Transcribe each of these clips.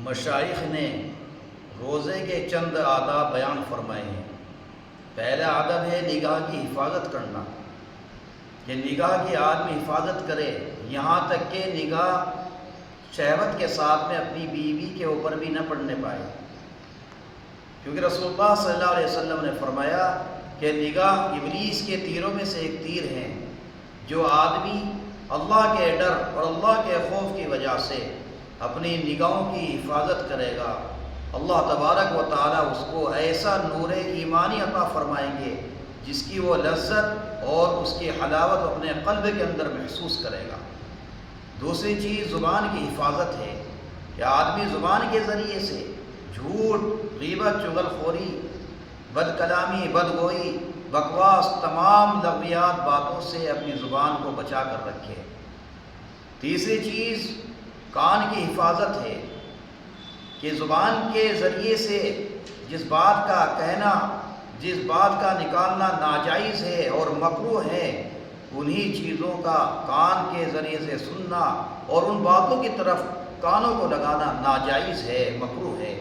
مشائخ نے روزے کے چند آداب بیان فرمائے ہیں۔ پہلا آدب ہے نگاہ کی حفاظت کرنا، کہ نگاہ کی آدمی حفاظت کرے، یہاں تک کہ نگاہ شہوت کے ساتھ میں اپنی بیوی کے اوپر بھی نہ پڑنے پائے، کیونکہ رسول اللہ صلی اللہ علیہ وسلم نے فرمایا کہ نگاہ ابلیس کے تیروں میں سے ایک تیر ہے۔ جو آدمی اللہ کے ڈر اور اللہ کے خوف کی وجہ سے اپنی نگاہوں کی حفاظت کرے گا، اللہ تبارک و تعالیٰ اس کو ایسا نور ایمانی عطا فرمائیں گے جس کی وہ لذت اور اس کی حلاوت اپنے قلب کے اندر محسوس کرے گا۔ دوسری چیز زبان کی حفاظت ہے کہ آدمی زبان کے ذریعے سے جھوٹ، غیبت، چغل خوری، بد کلامی، بد گوئی، بکواس، تمام لغویات باتوں سے اپنی زبان کو بچا کر رکھے۔ تیسری چیز کان کی حفاظت ہے کہ زبان کے ذریعے سے جس بات کا کہنا، جس بات کا نکالنا ناجائز ہے اور مکروہ ہے، انہی چیزوں کا کان کے ذریعے سے سننا اور ان باتوں کی طرف کانوں کو لگانا ناجائز ہے، مکروہ ہے۔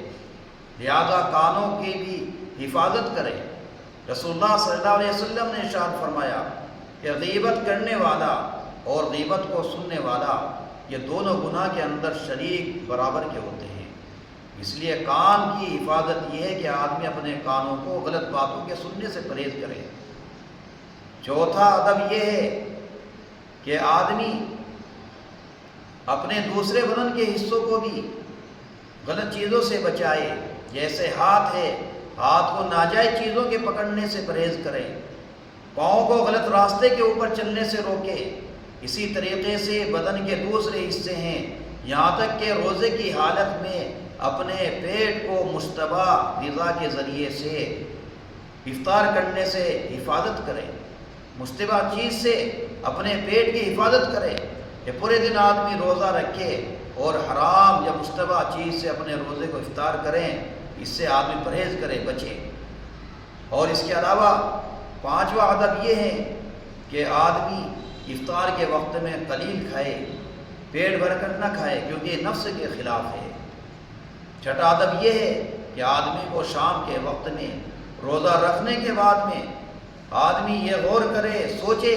لہذا کانوں کی بھی حفاظت کریں۔ رسول اللہ صلی اللہ علیہ وسلم نے ارشاد فرمایا کہ غیبت کرنے والا اور غیبت کو سننے والا یہ دونوں گناہ کے اندر شریک برابر کے ہوتے ہیں۔ اس لیے کان کی حفاظت یہ ہے کہ آدمی اپنے کانوں کو غلط باتوں کے سننے سے پرہیز کرے۔ چوتھا ادب یہ ہے کہ آدمی اپنے دوسرے بدن کے حصوں کو بھی غلط چیزوں سے بچائے۔ جیسے ہاتھ ہے، ہاتھ کو ناجائز چیزوں کے پکڑنے سے پرہیز کرے، پاؤں کو غلط راستے کے اوپر چلنے سے روکے۔ اسی طریقے سے بدن کے دوسرے حصے ہیں، یہاں تک کہ روزے کی حالت میں اپنے پیٹ کو مشتبہ غذا کے ذریعے سے افطار کرنے سے حفاظت کرے۔ مشتبہ چیز سے اپنے پیٹ کی حفاظت کرے کہ پورے دن آدمی روزہ رکھے اور حرام یا مشتبہ چیز سے اپنے روزے کو افطار کریں، اس سے آدمی پرہیز کرے، بچے۔ اور اس کے علاوہ پانچواں ادب یہ ہے کہ آدمی افطار کے وقت میں قلیل کھائے، پیٹ بھر کر نہ کھائے، کیونکہ یہ نفس کے خلاف ہے۔ چھٹا ادب یہ ہے کہ آدمی کو شام کے وقت میں روزہ رکھنے کے بعد میں آدمی یہ غور کرے، سوچے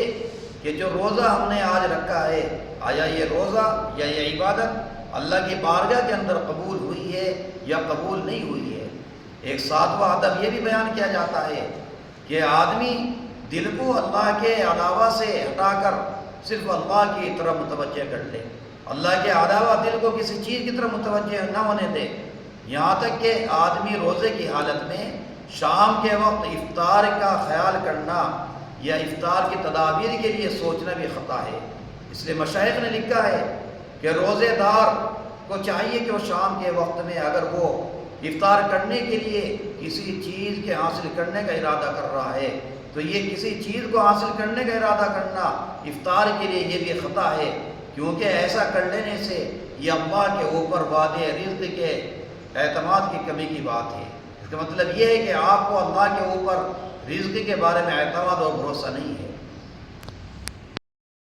کہ جو روزہ ہم نے آج رکھا ہے، آیا یہ روزہ یا یہ عبادت اللہ کی بارگاہ کے اندر قبول ہوئی ہے یا قبول نہیں ہوئی ہے۔ ایک ساتواں ادب یہ بھی بیان کیا جاتا ہے کہ آدمی دل کو اللہ کے علاوہ سے ہٹا کر صرف اللہ کی طرف متوجہ کر لے، اللہ کے علاوہ دل کو کسی چیز کی طرف متوجہ نہ ہونے دے۔ یہاں تک کہ آدمی روزے کی حالت میں شام کے وقت افطار کا خیال کرنا یا افطار کی تدابیر کے لیے سوچنا بھی خطا ہے۔ اس لیے مشائخ نے لکھا ہے کہ روزے دار کو چاہیے کہ وہ شام کے وقت میں اگر وہ افطار کرنے کے لیے کسی چیز کے حاصل کرنے کا ارادہ کر رہا ہے تو یہ کسی چیز کو حاصل کرنے کا ارادہ کرنا افطار کے لیے یہ بھی خطا ہے، کیونکہ ایسا کر لینے سے یہ اللہ کے اوپر وعدے رزق کے اعتماد کی کمی کی بات ہے۔ اس کا مطلب یہ ہے کہ آپ کو اللہ کے اوپر رزق کے بارے میں اعتماد اور بھروسہ نہیں ہے۔